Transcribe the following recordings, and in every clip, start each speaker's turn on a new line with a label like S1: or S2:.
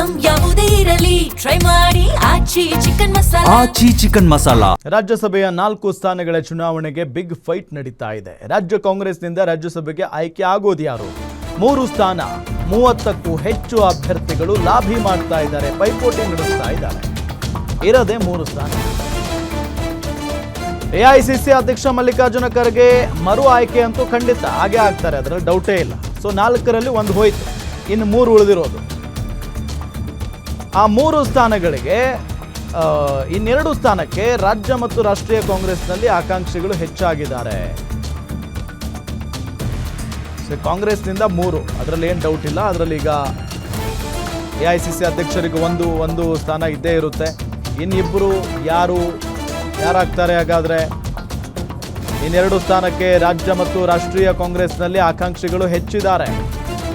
S1: Item ಯಾವುದೇ ಇರಲಿ try ಮಾಡಿ ಆಚಿ ಚಿಕನ್ ಮಸಾಲಾ.
S2: ರಾಜ್ಯಸಭೆಯ 4 ಸ್ಥಾನಗಳ ಚುನಾವಣೆಗೆ ಬಿಗ್ ಫೈಟ್ ನಡೀತಾ ಇದೆ. ರಾಜ್ಯ ಕಾಂಗ್ರೆಸ್ನಿಂದ ರಾಜ್ಯಸಭೆಗೆ ಆಯ್ಕೆ ಆಗೋದು ಯಾರು? 3 ಸ್ಥಾನ, 30ಕ್ಕೂ ಹೆಚ್ಚು ಅಭ್ಯರ್ಥಿಗಳು ಲಾಭಿ ಮಾಡ್ತಾ ಇದ್ದಾರೆ, ಪೈಪೋಟಿ ನಡೆಸ್ತಾ ಇದ್ದಾರೆ. ಇರೋದೇ 3 ಸ್ಥಾನ. ಎಐಸಿಸಿ ಅಧ್ಯಕ್ಷ ಮಲ್ಲಿಕಾರ್ಜುನ ಖರ್ಗೆ ಮರು ಆಯ್ಕೆ ಅಂತೂ ಖಂಡಿತ ಹಾಗೆ ಆಗ್ತಾರೆ, ಅದರಲ್ಲಿ ಡೌಟೇ ಇಲ್ಲ. ಸೊ 4ರಲ್ಲಿ 1 ಹೋಯ್ತು, ಇನ್ನು 3 ಉಳಿದಿರೋದು. ಆ 3 ಸ್ಥಾನಗಳಿಗೆ ಇನ್ನೆರಡು ಸ್ಥಾನಕ್ಕೆ ರಾಜ್ಯ ಮತ್ತು ರಾಷ್ಟ್ರೀಯ ಕಾಂಗ್ರೆಸ್ನಲ್ಲಿ ಆಕಾಂಕ್ಷಿಗಳು ಹೆಚ್ಚಾಗಿದ್ದಾರೆ. ಕಾಂಗ್ರೆಸ್ನಿಂದ 3, ಅದರಲ್ಲಿ ಏನು ಡೌಟ್ ಇಲ್ಲ. ಅದರಲ್ಲಿ ಈಗ ಎಐಸಿಸಿ ಅಧ್ಯಕ್ಷರಿಗೆ ಒಂದು ಸ್ಥಾನ ಇದ್ದೇ ಇರುತ್ತೆ. ಇನ್ನಿಬ್ಬರು ಯಾರಾಗ್ತಾರೆ? ಹಾಗಾದ್ರೆ ಇನ್ನೆರಡು ಸ್ಥಾನಕ್ಕೆ ರಾಜ್ಯ ಮತ್ತು ರಾಷ್ಟ್ರೀಯ ಕಾಂಗ್ರೆಸ್ನಲ್ಲಿ ಆಕಾಂಕ್ಷಿಗಳು ಹೆಚ್ಚಿದ್ದಾರೆ.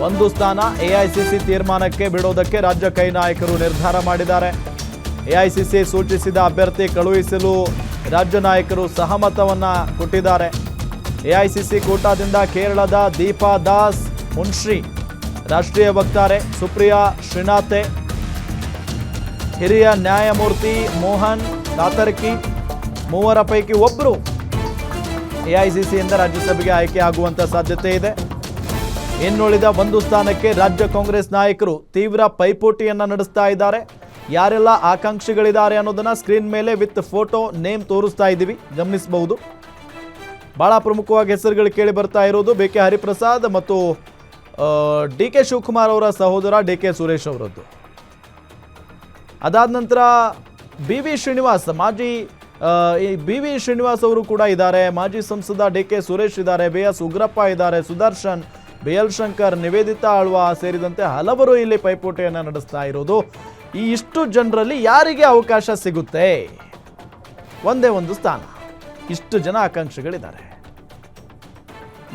S2: 1 ಸ್ಥಾನ ಎಐಸಿಸಿ ತೀರ್ಮಾನಕ್ಕೆ ಬಿಡೋದಕ್ಕೆ ರಾಜ್ಯ ಕೈ ನಾಯಕರು ನಿರ್ಧಾರ ಮಾಡಿದ್ದಾರೆ. ಎಐಸಿಸಿ ಸೂಚಿಸಿದ ಅಭ್ಯರ್ಥಿ ಕಳುಹಿಸಲು ರಾಜ್ಯ ನಾಯಕರು ಸಹಮತವನ್ನ ಕೊಟ್ಟಿದ್ದಾರೆ. ಎಐಸಿಸಿ ಕೋಟಾದಿಂದ ಕೇರಳದ ದೀಪಾ ದಾಸ್ ಮುನ್ಶ್ರೀ, ರಾಷ್ಟ್ರೀಯ ವಕ್ತಾರೆ ಸುಪ್ರಿಯಾ ಶ್ರೀನಾಥೆ, ಹಿರಿಯ ನ್ಯಾಯಮೂರ್ತಿ ಮೋಹನ್ ಕಾತರ್ಕಿ, 3 ಪೈಕಿ ಒಬ್ಬರು ಎಐಸಿಸಿಯಿಂದ ರಾಜ್ಯಸಭೆಗೆ ಆಯ್ಕೆ ಆಗುವಂತ ಸಾಧ್ಯತೆ ಇದೆ. ಇನ್ನುಳಿದ 1 ಸ್ಥಾನಕ್ಕೆ ರಾಜ್ಯ ಕಾಂಗ್ರೆಸ್ ನಾಯಕರು ತೀವ್ರ ಪೈಪೋಟಿಯನ್ನ ನಡೆಸ್ತಾ ಇದ್ದಾರೆ. ಯಾರೆಲ್ಲ ಆಕಾಂಕ್ಷಿಗಳಿದ್ದಾರೆ ಅನ್ನೋದನ್ನ ಸ್ಕ್ರೀನ್ ಮೇಲೆ ವಿತ್ ಫೋಟೋ ನೇಮ್ ತೋರಿಸ್ತಾ ಇದ್ದೀವಿ, ಗಮನಿಸಬಹುದು. ಬಹಳ ಪ್ರಮುಖವಾಗಿ ಹೆಸರುಗಳು ಕೇಳಿ ಬರ್ತಾ ಇರೋದು BK ಹರಿಪ್ರಸಾದ್ ಮತ್ತು DK ಶಿವಕುಮಾರ್ ಅವರ ಸಹೋದರ DK ಸುರೇಶ್ ಅವರದ್ದು. ಅದಾದ ನಂತರ BV ಶ್ರೀನಿವಾಸ್, ಮಾಜಿ BV ಶ್ರೀನಿವಾಸ್ ಅವರು ಕೂಡ ಇದ್ದಾರೆ. ಮಾಜಿ ಸಂಸದ DK ಸುರೇಶ್ ಇದ್ದಾರೆ, BS ಉಗ್ರಪ್ಪ ಇದ್ದಾರೆ, ಸುದರ್ಶನ್, BL ಶಂಕರ್, ನಿವೇದಿತಾ ಆಳ್ವಾ ಸೇರಿದಂತೆ ಹಲವರು ಇಲ್ಲಿ ಪೈಪೋಟಿಯನ್ನು ನಡೆಸ್ತಾ ಇರೋದು. ಈ ಇಷ್ಟು ಜನರಲ್ಲಿ ಯಾರಿಗೆ ಅವಕಾಶ ಸಿಗುತ್ತೆ? ಒಂದೇ ಒಂದು ಸ್ಥಾನ, ಇಷ್ಟು ಜನ ಆಕಾಂಕ್ಷಿಗಳಿದ್ದಾರೆ.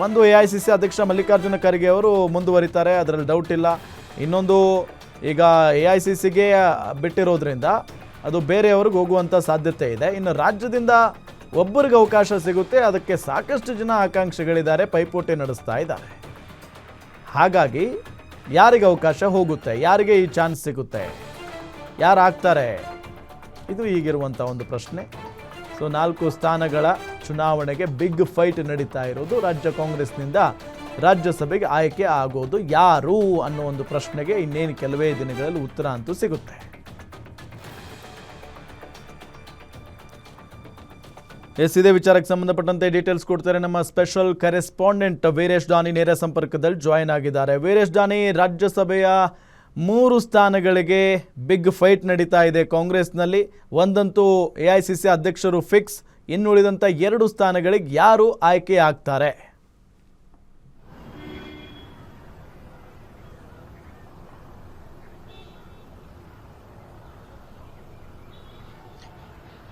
S2: ಒಂದು ಎಐಸಿಸಿ ಅಧ್ಯಕ್ಷ ಮಲ್ಲಿಕಾರ್ಜುನ ಖರ್ಗೆ ಅವರು ಮುಂದುವರಿತಾರೆ, ಅದರಲ್ಲಿ ಡೌಟ್ ಇಲ್ಲ. ಇನ್ನೊಂದು ಈಗ ಎಐಸಿಸಿಗೆ ಬಿಟ್ಟಿರೋದ್ರಿಂದ ಅದು ಬೇರೆಯವ್ರಿಗೆ ಹೋಗುವಂಥ ಸಾಧ್ಯತೆ ಇದೆ. ಇನ್ನು ರಾಜ್ಯದಿಂದ ಒಬ್ಬರಿಗೆ ಅವಕಾಶ ಸಿಗುತ್ತೆ, ಅದಕ್ಕೆ ಸಾಕಷ್ಟು ಜನ ಆಕಾಂಕ್ಷಿಗಳಿದ್ದಾರೆ, ಪೈಪೋಟಿ ನಡೆಸ್ತಾ ಇದ್ದಾರೆ. ಹಾಗಾಗಿ ಯಾರಿಗೆ ಅವಕಾಶ ಹೋಗುತ್ತೆ, ಯಾರಿಗೆ ಈ ಚಾನ್ಸ್ ಸಿಗುತ್ತೆ, ಯಾರಾಗ್ತಾರೆ, ಇದು ಈಗಿರುವಂಥ ಒಂದು ಪ್ರಶ್ನೆ. ಸೊ 4 ಸ್ಥಾನಗಳ ಚುನಾವಣೆಗೆ ಬಿಗ್ ಫೈಟ್ ನಡೀತಾ ಇರೋದು. ರಾಜ್ಯ ಕಾಂಗ್ರೆಸ್ನಿಂದ ರಾಜ್ಯಸಭೆಗೆ ಆಯ್ಕೆ ಆಗೋದು ಯಾರು ಅನ್ನೋ ಒಂದು ಪ್ರಶ್ನೆಗೆ ಇನ್ನೇನು ಕೆಲವೇ ದಿನಗಳಲ್ಲಿ ಉತ್ತರ ಅಂತೂ ಸಿಗುತ್ತೆ. ಇದೇ ವಿಚಾರಕ್ಕೆ ಸಂಬಂಧಪಟ್ಟಂತೆ ಡೀಟೇಲ್ಸ್ ಕೊಡ್ತಾರೆ ನಮ್ಮ ಸ್ಪೆಷಲ್ ಕರೆಸ್ಪಾಂಡೆಂಟ್ ವೀರೇಶ್ ದಾನಿ, ನೇರ ಸಂಪರ್ಕದಲ್ಲಿ ಜಾಯಿನ್ ಆಗಿದ್ದಾರೆ. ವೀರೇಶ್ ದಾನಿ, ರಾಜ್ಯಸಭೆಯ 3 ಸ್ಥಾನಗಳಿಗೆ ಬಿಗ್ ಫೈಟ್ ನಡೀತಾ ಇದೆ ಕಾಂಗ್ರೆಸ್ನಲ್ಲಿ. ಒಂದಂತೂ ಎಐಸಿಸಿ ಅಧ್ಯಕ್ಷರು ಫಿಕ್ಸ್, ಇನ್ನುಳಿದಂಥ 2 ಸ್ಥಾನಗಳಿಗೆ ಯಾರು ಆಯ್ಕೆ ಆಗ್ತಾರೆ?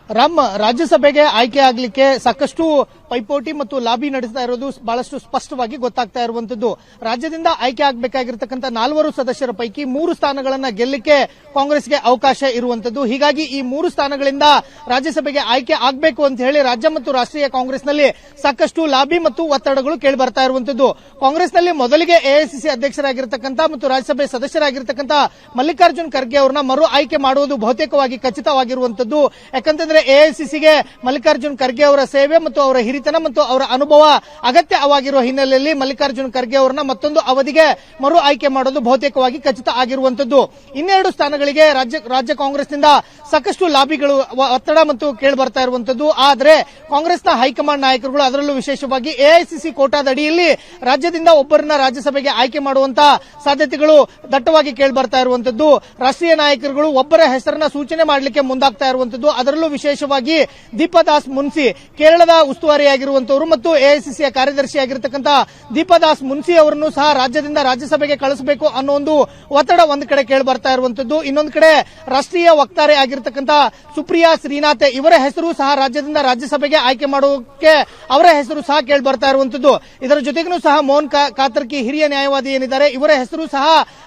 S3: ರಾಮ್, ರಾಜ್ಯಸಭೆಗೆ ಆಯ್ಕೆ ಆಗಲಿಕ್ಕೆ ಸಾಕಷ್ಟು ಪೈಪೋಟಿ ಮತ್ತು ಲಾಬಿ ನಡೆಸ್ತಾ ಇರೋದು ಬಹಳಷ್ಟು ಸ್ಪಷ್ಟವಾಗಿ ಗೊತ್ತಾಗ್ತಾ ಇರುವಂತದ್ದು. ರಾಜ್ಯದಿಂದ ಆಯ್ಕೆ ಆಗಬೇಕಾಗಿರತಕ್ಕಂಥ 4 ಸದಸ್ಯರ ಪೈಕಿ 3 ಸ್ಥಾನಗಳನ್ನ ಗೆಲ್ಲಕ್ಕೆ ಕಾಂಗ್ರೆಸ್ಗೆ ಅವಕಾಶ ಇರುವಂತದ್ದು. ಹೀಗಾಗಿ ಈ 3 ಸ್ಥಾನಗಳಿಂದ ರಾಜ್ಯಸಭೆಗೆ ಆಯ್ಕೆ ಆಗಬೇಕು ಅಂತ ಹೇಳಿ ರಾಜ್ಯ ಮತ್ತು ರಾಷ್ಟ್ರೀಯ ಕಾಂಗ್ರೆಸ್ನಲ್ಲಿ ಸಾಕಷ್ಟು ಲಾಬಿ ಮತ್ತು ಒತ್ತಡಗಳು ಕೇಳಿ ಬರ್ತಾ ಇರುವಂತದ್ದು. ಕಾಂಗ್ರೆಸ್ನಲ್ಲಿ ಮೊದಲಿಗೆ ಎಐಸಿಸಿ ಅಧ್ಯಕ್ಷರಾಗಿರ್ತಕ್ಕಂಥ ಮತ್ತು ರಾಜ್ಯಸಭೆ ಸದಸ್ಯರಾಗಿರ್ತಕ್ಕಂಥ ಮಲ್ಲಿಕಾರ್ಜುನ್ ಖರ್ಗೆ ಅವರನ್ನ ಮರು ಆಯ್ಕೆ ಮಾಡುವುದು ಬಹುತೇಕವಾಗಿ ಖಚಿತವಾಗಿರುವಂತದ್ದು. ಯಾಕಂತಂದ್ರೆ ಎಐಸಿಸಿಗೆ ಮಲ್ಲಿಕಾರ್ಜುನ್ ಖರ್ಗೆ ಅವರ ಸೇವೆ ಮತ್ತು ಅವರ ಹಿರಿತನ ಮತ್ತು ಅವರ ಅನುಭವ ಅಗತ್ಯವಾಗಿರುವ ಹಿನ್ನೆಲೆಯಲ್ಲಿ ಮಲ್ಲಿಕಾರ್ಜುನ್ ಖರ್ಗೆ ಅವರನ್ನ ಮತ್ತೊಂದು ಅವಧಿಗೆ ಮರು ಆಯ್ಕೆ ಮಾಡೋದು ಬಹುತೇಕವಾಗಿ ಖಚಿತ ಆಗಿರುವಂತದ್ದು. ಇನ್ನೆರಡು ಸ್ಥಾನಗಳಿಗೆ ರಾಜ್ಯ ಕಾಂಗ್ರೆಸ್ನಿಂದ ಸಾಕಷ್ಟು ಲಾಬಿಗಳು ಒತ್ತಡ ಮತ್ತು ಕೇಳಿ ಬರ್ತಾ ಇರುವಂತದ್ದು. ಆದರೆ ಕಾಂಗ್ರೆಸ್ನ ಹೈಕಮಾಂಡ್ ನಾಯಕರುಗಳು, ಅದರಲ್ಲೂ ವಿಶೇಷವಾಗಿ ಎಐಸಿಸಿ ಕೋಟಾದ ಅಡಿಯಲ್ಲಿ ರಾಜ್ಯದಿಂದ ಒಬ್ಬರನ್ನ ರಾಜ್ಯಸಭೆಗೆ ಆಯ್ಕೆ ಮಾಡುವಂತ ಸಾಧ್ಯತೆಗಳು ದಟ್ಟವಾಗಿ ಕೇಳಿ ಬರ್ತಾ ಇರುವಂತದ್ದು. ರಾಷ್ಟ್ರೀಯ ನಾಯಕರುಗಳು ಒಬ್ಬರ ಹೆಸರನ್ನ ಸೂಚನೆ ಮಾಡಲಿಕ್ಕೆ ಮುಂದಾಗ್ತಾ ಇರುವಂತದ್ದು. ಅದರಲ್ಲೂ ವಿಶೇಷವಾಗಿ ದೀಪಾ ದಾಸ್ ಮುನ್ಸಿ, ಕೇರಳದ ಉಸ್ತುವಾರಿಯಾಗಿರುವಂತವರು ಮತ್ತು ಎಐಸಿಸಿಯ ಕಾರ್ಯದರ್ಶಿಯಾಗಿರತಕ್ಕಂಥ ದೀಪಾ ದಾಸ್ ಮುನ್ಸಿ ಅವರನ್ನು ಸಹ ರಾಜ್ಯದಿಂದ ರಾಜ್ಯಸಭೆಗೆ ಕಳಿಸಬೇಕು ಅನ್ನೋ ಒಂದು ಒತ್ತಡ ಒಂದು ಕಡೆ ಕೇಳಿ ಬರ್ತಾ ಇರುವಂತದ್ದು. ಇನ್ನೊಂದು ಕಡೆ ರಾಷ್ಟ್ರೀಯ ವಕ್ತಾರೆ ಆಗಿರತಕ್ಕಂಥ ಸುಪ್ರಿಯಾ ಶ್ರೀನಾಥೆ ಇವರ ಹೆಸರು ಸಹ ರಾಜ್ಯದಿಂದ ರಾಜ್ಯಸಭೆಗೆ ಆಯ್ಕೆ ಮಾಡೋಕೆ ಅವರ ಹೆಸರು ಸಹ ಕೇಳಿ ಬರ್ತಾ ಇರುವಂತದ್ದು. ಇದರ ಜೊತೆಗೂ ಸಹ ಮೋಹನ್ ಕಾತರ್ಕಿ, ಹಿರಿಯ ನ್ಯಾಯವಾದಿ ಏನಿದ್ದಾರೆ, ಇವರ ಹೆಸರು ಸಹ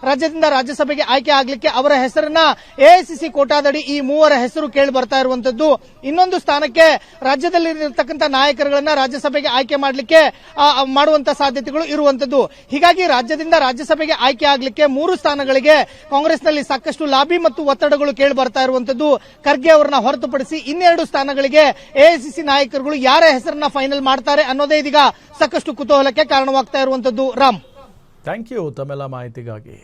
S3: ರಾಜ್ಯದಿಂದ ರಾಜ್ಯಸಭೆಗೆ ಆಯ್ಕೆ ಆಗಲಿಕ್ಕೆ ಅವರ ಹೆಸರನ್ನ ಎಐಸಿಸಿ ಕೋಟಾದಡಿ ಈ 3 ಹೆಸರು ಕೇಳಿ ಬರ್ತಾ ಇರುವಂತದ್ದು. ಇನ್ನೊಂದು ಸ್ಥಾನಕ್ಕೆ ರಾಜ್ಯದಲ್ಲಿರತಕ್ಕಂಥ ನಾಯಕರ ನಾಯಕರುಗಳನ್ನ ರಾಜ್ಯಸಭೆಗೆ ಆಯ್ಕೆ ಮಾಡಲಿಕ್ಕೆ ಮಾಡುವಂತ ಸಾಧ್ಯತೆಗಳು ಇರುವಂತದ್ದು. ಹೀಗಾಗಿ ರಾಜ್ಯದಿಂದ ರಾಜ್ಯಸಭೆಗೆ ಆಯ್ಕೆ ಆಗಲಿಕ್ಕೆ 3 ಸ್ಥಾನಗಳಿಗೆ ಕಾಂಗ್ರೆಸ್ನಲ್ಲಿ ಸಾಕಷ್ಟು ಲಾಬಿ ಮತ್ತು ಒತ್ತಡಗಳು ಕೇಳಿ ಬರ್ತಾ ಇರುವಂತದ್ದು. ಖರ್ಗೆ ಅವರನ್ನ ಹೊರತುಪಡಿಸಿ ಇನ್ನೆರಡು ಸ್ಥಾನಗಳಿಗೆ ಎಐಸಿಸಿ ನಾಯಕರುಗಳು ಯಾರ ಹೆಸರನ್ನ ಫೈನಲ್ ಮಾಡ್ತಾರೆ ಅನ್ನೋದೇ ಇದೀಗ ಸಾಕಷ್ಟು ಕುತೂಹಲಕ್ಕೆ ಕಾರಣವಾಗ್ತಾ ಇರುವಂತದ್ದು. ರಾಮ್,
S2: ಥ್ಯಾಂಕ್ ಯು ತಮ್ಮೆಲ್ಲ ಮಾಹಿತಿಗಾಗಿ.